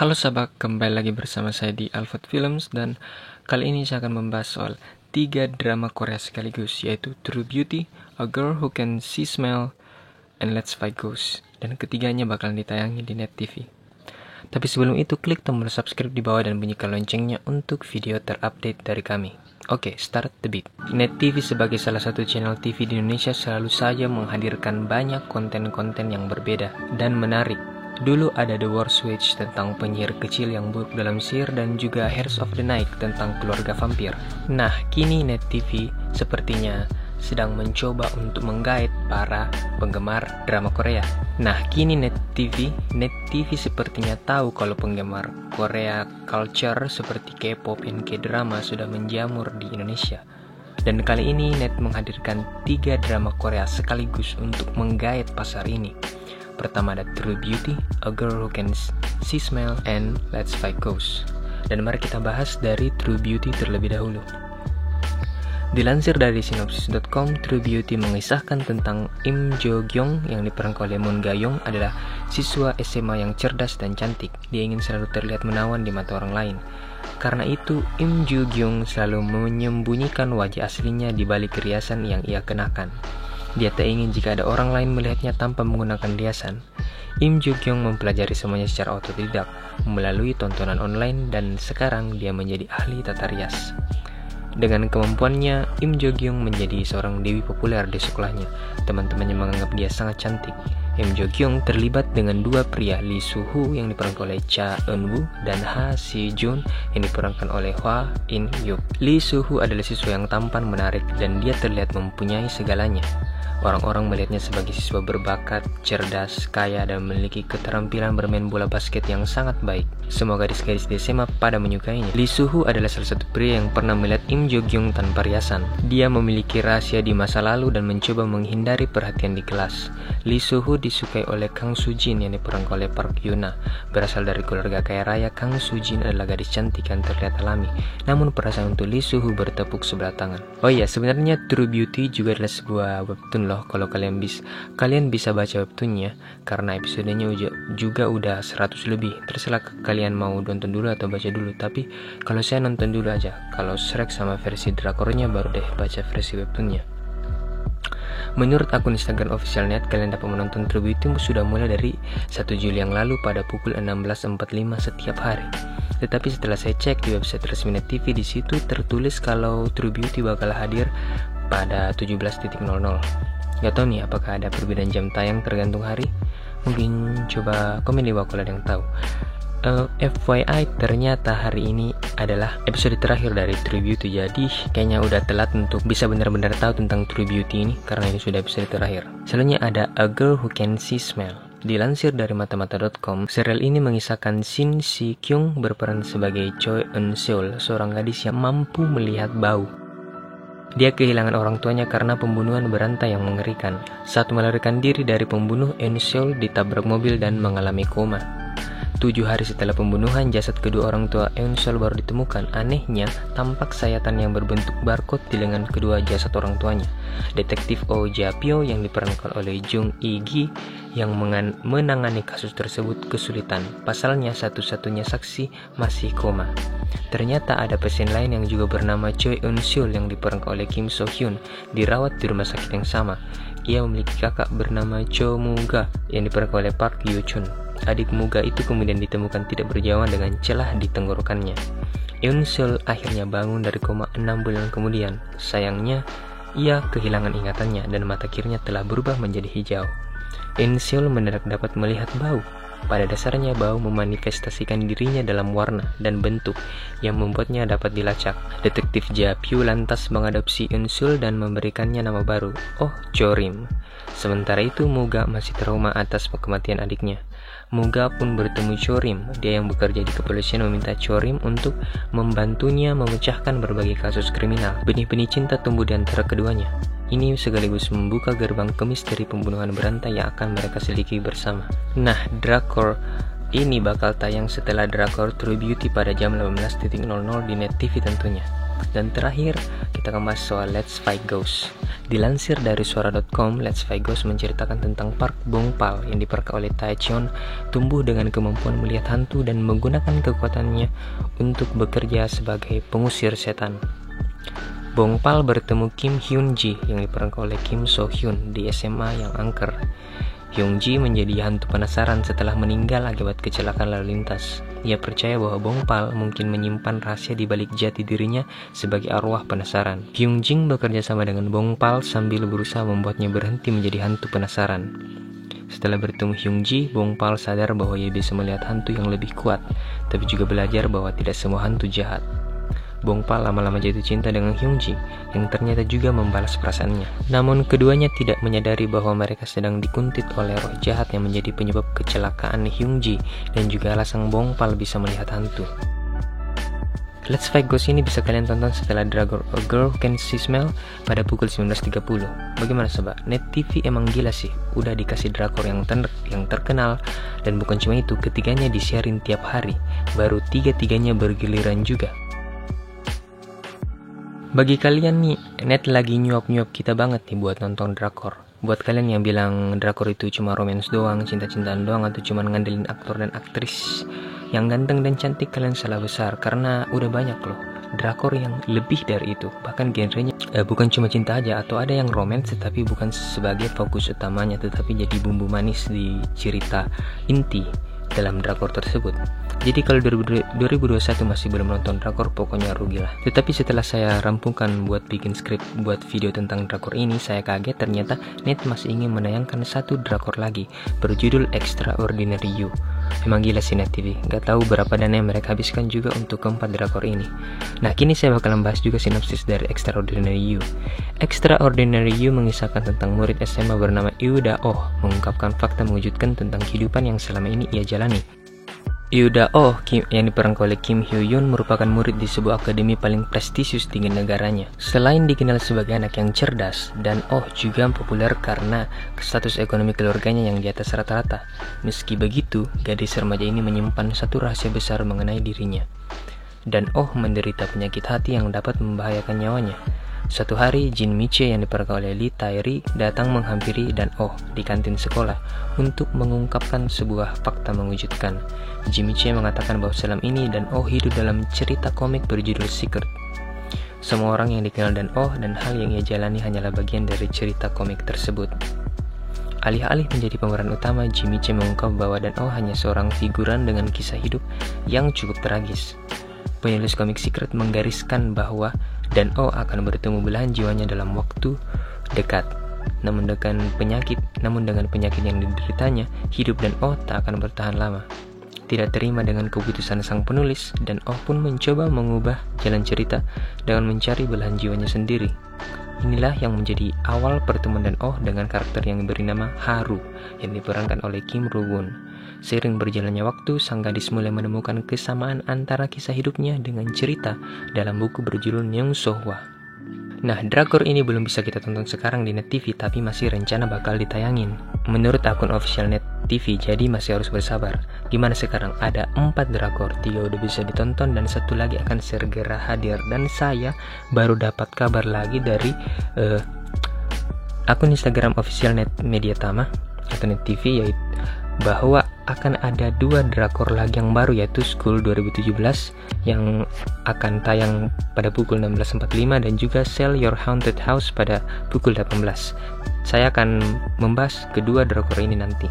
Halo sahabat, kembali lagi bersama saya di Alfred Films dan kali ini saya akan membahas soal 3 drama Korea sekaligus, yaitu True Beauty, A Girl Who Can See Smell, and Let's Fight Ghosts. Dan ketiganya bakalan ditayangi di Net TV. Tapi sebelum itu, klik tombol subscribe di bawah dan bunyikan loncengnya untuk video terupdate dari kami. Oke, start the beat. Net TV sebagai salah satu channel TV di Indonesia selalu saja menghadirkan banyak konten-konten yang berbeda dan menarik. Dulu ada The War Switch tentang penyihir kecil yang buruk dalam sihir dan juga Hearts of the Night tentang keluarga vampir. Nah, kini Net TV sepertinya sedang mencoba untuk menggait para penggemar drama Korea. Nah, kini Net TV sepertinya tahu kalau penggemar Korea culture seperti K-pop dan K-drama sudah menjamur di Indonesia. Dan kali ini Net menghadirkan 3 drama Korea sekaligus untuk menggait pasar ini. Pertama ada True Beauty, A Girl Who Can See Smell, and Let's Fight Ghosts. Dan mari kita bahas dari True Beauty terlebih dahulu. Dilansir dari Synopsis.com, True Beauty mengisahkan tentang Im Jo Gyung yang diperankan oleh Moon Ga Young adalah siswa SMA yang cerdas dan cantik. Dia ingin selalu terlihat menawan di mata orang lain. Karena itu, Im Jo Gyung selalu menyembunyikan wajah aslinya di balik riasan yang ia kenakan. Dia tak ingin jika ada orang lain melihatnya tanpa menggunakan riasan. Im Jo Gyung mempelajari semuanya secara otodidak melalui tontonan online dan sekarang dia menjadi ahli tata rias. Dengan kemampuannya, Im Jo Gyung menjadi seorang dewi populer di sekolahnya. Teman-temannya menganggap dia sangat cantik. Im Jo Gyung terlibat dengan 2 pria, Lee Soo Hoo yang diperankan oleh Cha Eun Woo dan Ha Si Jun yang diperankan oleh Hwa In Hyuk. Lee Soo Hoo adalah siswa yang tampan, menarik, dan dia terlihat mempunyai segalanya. Orang-orang melihatnya sebagai siswa berbakat, cerdas, kaya, dan memiliki keterampilan bermain bola basket yang sangat baik. Semua gadis-gadis di SMA pada menyukainya. Lee Soo Hoo adalah salah satu pria yang pernah melihat Im Jo Gyung tanpa riasan. Dia memiliki rahasia di masa lalu dan mencoba menghindari perhatian di kelas. Lee Soo Hoo disukai oleh Kang Soo Jin yang diperankan oleh Park Hyuna. Berasal dari keluarga kaya raya, Kang Soo Jin adalah gadis cantik yang terlihat alami. Namun perasaan untuk Lee Soo Hoo bertepuk sebelah tangan. Oh iya, sebenarnya True Beauty juga adalah sebuah webtoon loh. Kalau kalian bisa baca webtoonnya, karena episodenya juga udah 100 lebih. Terserah kalian mau nonton dulu atau baca dulu. Tapi kalau saya nonton dulu aja. Kalau Shrek sama versi drakornya baru deh baca versi webtoonnya. Menurut akun Instagram official Net, kalian dapat menonton True Beauty sudah mulai dari 1 Juli yang lalu pada pukul 16.45 setiap hari. Tetapi setelah saya cek di website resmi Net TV, di situ tertulis kalau True Beauty bakal hadir pada 17.00. Gak tau nih apakah ada perbedaan jam tayang tergantung hari. Mungkin coba komen di bawah kalau ada yang tahu. FYI, ternyata hari ini adalah episode terakhir dari True Beauty. Jadi kayaknya udah telat untuk bisa benar-benar tahu tentang True Beauty ini, karena ini sudah episode terakhir. Selanjutnya ada A Girl Who Can See Smell. Dilansir dari matamata.com, serial ini mengisahkan Shin Si Kyung berperan sebagai Choi Eun Seol, seorang gadis yang mampu melihat bau. Dia kehilangan orang tuanya karena pembunuhan berantai yang mengerikan. Saat melarikan diri dari pembunuh, Eun Seol ditabrak mobil dan mengalami koma. 7 hari setelah pembunuhan, jasad kedua orang tua Eun Seol baru ditemukan. Anehnya, tampak sayatan yang berbentuk barcode di lengan kedua jasad orang tuanya. Detektif Oh Ja Pyo yang diperankan oleh Jung Lee Gi yang menangani kasus tersebut kesulitan. Pasalnya, satu-satunya saksi masih koma. Ternyata ada pasien lain yang juga bernama Choi Eun Seol yang diperankan oleh Kim So Hyun dirawat di rumah sakit yang sama. Ia memiliki kakak bernama Cho Muga yang diperankan oleh Park Yoo Chun. Adik Muga itu kemudian ditemukan tidak berjauhan dengan celah di tenggorokannya. Eun Seol akhirnya bangun dari koma 6 bulan kemudian. Sayangnya, ia kehilangan ingatannya dan mata kirinya telah berubah menjadi hijau. Eun Seol mendadak dapat melihat bau. Pada dasarnya, bau memanifestasikan dirinya dalam warna dan bentuk yang membuatnya dapat dilacak. Detektif Ja Pyo lantas mengadopsi Eun Seol dan memberikannya nama baru, Oh Chorim. Sementara itu, Muga masih trauma atas kematian adiknya. Muga pun bertemu Chorim. Dia yang bekerja di kepolisian meminta Chorim untuk membantunya memecahkan berbagai kasus kriminal. Benih-benih cinta tumbuh di antara keduanya. Ini sekaligus membuka gerbang ke misteri pembunuhan berantai yang akan mereka selidiki bersama. Nah, drakor ini bakal tayang setelah drakor True Beauty pada jam 18.00 di Net TV tentunya. Dan terakhir, kita akan bahas soal Let's Fight Ghost. Dilansir dari suara.com, Let's Fight Ghost menceritakan tentang Park Bong-pal yang diperka oleh Taecyeon, tumbuh dengan kemampuan melihat hantu dan menggunakan kekuatannya untuk bekerja sebagai pengusir setan. Bong-pal bertemu Kim Hyun-ji yang diperankan oleh Kim So-hyun di SMA yang angker. Hyun-ji menjadi hantu penasaran setelah meninggal akibat kecelakaan lalu lintas. Ia percaya bahwa Bong-pal mungkin menyimpan rahasia di balik jati dirinya sebagai arwah penasaran. Hyun-jin bekerja sama dengan Bong-pal sambil berusaha membuatnya berhenti menjadi hantu penasaran. Setelah bertemu Hyun-ji, Bong-pal sadar bahwa ia bisa melihat hantu yang lebih kuat, tapi juga belajar bahwa tidak semua hantu jahat. Bong-pal lama-lama jatuh cinta dengan Hyun-ji yang ternyata juga membalas perasaannya. Namun keduanya tidak menyadari bahwa mereka sedang dikuntit oleh roh jahat yang menjadi penyebab kecelakaan Hyun-ji dan juga alasan Bong-pal bisa melihat hantu. Let's Fight Ghost ini bisa kalian tonton setelah Drakor A Girl Who Can See Smell pada pukul 19.30. Bagaimana sobat? Net TV emang gila sih, udah dikasih drakor yang terkenal, dan bukan cuma itu, ketiganya disiarin tiap hari, baru tiga-tiganya bergiliran juga. Bagi kalian nih, Net lagi nyuap-nyuap kita banget nih buat nonton drakor. Buat kalian yang bilang drakor itu cuma romance doang, cinta-cintaan doang, atau cuma ngandelin aktor dan aktris yang ganteng dan cantik, kalian salah besar. Karena udah banyak loh drakor yang lebih dari itu. Bahkan genrenya bukan cuma cinta aja, atau ada yang romance tapi bukan sebagai fokus utamanya, tetapi jadi bumbu manis di cerita inti dalam drakor tersebut. Jadi kalau 2021 masih belum nonton drakor, pokoknya rugilah. Tetapi setelah saya rampungkan buat bikin skrip buat video tentang drakor ini, saya kaget ternyata Net masih ingin menayangkan satu drakor lagi berjudul Extraordinary You. Memang gila sih Net TV, gak tahu berapa dana yang mereka habiskan juga untuk keempat drakor ini. Nah, kini saya bakalan bahas juga sinopsis dari Extraordinary You. Extraordinary You mengisahkan tentang murid SMA bernama Yuda Oh mengungkapkan fakta mengejutkan tentang kehidupan yang selama ini ia jalani. Yuda Oh yang diperankan oleh Kim Hyo-yoon merupakan murid di sebuah akademi paling prestisius di negaranya. Selain dikenal sebagai anak yang cerdas, dan Oh juga populer karena status ekonomi keluarganya yang di atas rata-rata. Meski begitu, gadis remaja ini menyimpan satu rahasia besar mengenai dirinya. Dan Oh menderita penyakit hati yang dapat membahayakan nyawanya. Suatu hari, Jin Miche yang diperankan oleh Lee Tae-ri datang menghampiri dan Oh di kantin sekolah untuk mengungkapkan sebuah fakta mengejutkan. Jin Miche mengatakan bahwa selama ini dan Oh hidup dalam cerita komik berjudul Secret. Semua orang yang dikenal dan Oh dan hal yang ia jalani hanyalah bagian dari cerita komik tersebut. Alih-alih menjadi pemeran utama, Jin Miche mengungkap bahwa dan Oh hanya seorang figuran dengan kisah hidup yang cukup tragis. Penulis komik Secret menggariskan bahwa dan Oh akan bertemu belahan jiwanya dalam waktu dekat. Namun dengan penyakit yang dideritanya, hidup dan Oh tak akan bertahan lama. Tidak terima dengan keputusan sang penulis, dan Oh pun mencoba mengubah jalan cerita dengan mencari belahan jiwanya sendiri. Inilah yang menjadi awal pertemuan dan Oh dengan karakter yang diberi nama Haru yang diperankan oleh Kim Ro-won. Seiring berjalannya waktu, sang gadis mulai menemukan kesamaan antara kisah hidupnya dengan cerita dalam buku berjudul Neung Sohwa. Nah, drakor ini belum bisa kita tonton sekarang di Net TV, tapi masih rencana bakal ditayangin menurut akun official Net TV, jadi masih harus bersabar. Gimana sekarang? Ada 4 drakor, 3 udah bisa ditonton dan 1 lagi akan segera hadir. Dan saya baru dapat kabar lagi dari akun Instagram official Net Media Tama atau Net TV, yaitu bahwa akan ada 2 drakor lagi yang baru, yaitu School 2017 yang akan tayang pada pukul 16.45 dan juga Sell Your Haunted House pada pukul 18. Saya akan membahas kedua drakor ini nanti.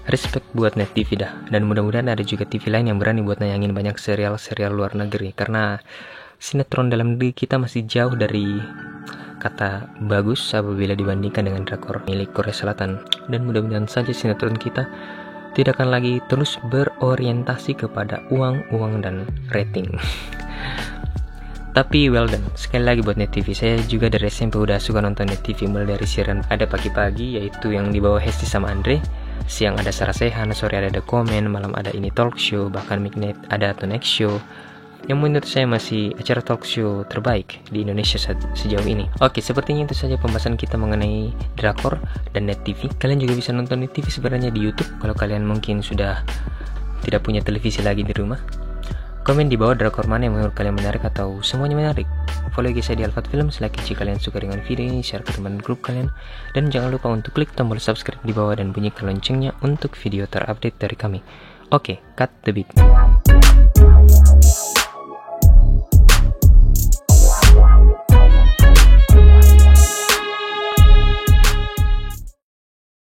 Respect buat Net TV dah, dan mudah-mudahan ada juga TV lain yang berani buat nayangin banyak serial-serial luar negeri, karena sinetron dalam negeri kita masih jauh dari kata bagus apabila dibandingkan dengan drakor milik Korea Selatan. Dan mudah-mudahan saja sinetron kita tidak akan lagi terus berorientasi kepada uang dan rating. Tapi well done, sekali lagi buat Net TV. Saya juga dari SMP udah suka nonton Net TV, mulai dari siaran ada pagi-pagi yaitu yang dibawa Hesti sama Andre, siang ada Sarah Sehan, sore ada The Comment, malam ada Ini Talk Show, bahkan Midnight ada The Next Show, yang menurut saya masih acara talk show terbaik di Indonesia sejauh ini. Oke, sepertinya itu saja pembahasan kita mengenai drakor dan Net TV. Kalian juga bisa nonton Net TV sebenarnya di YouTube kalau kalian mungkin sudah tidak punya televisi lagi di rumah. Komen di bawah drakor mana yang menurut kalian menarik atau semuanya menarik. Follow IG saya di Alfat Films, like jika kalian suka dengan video ini, share ke teman grup kalian, dan jangan lupa untuk klik tombol subscribe di bawah dan bunyikan loncengnya untuk video terupdate dari kami. Oke, cut the beat.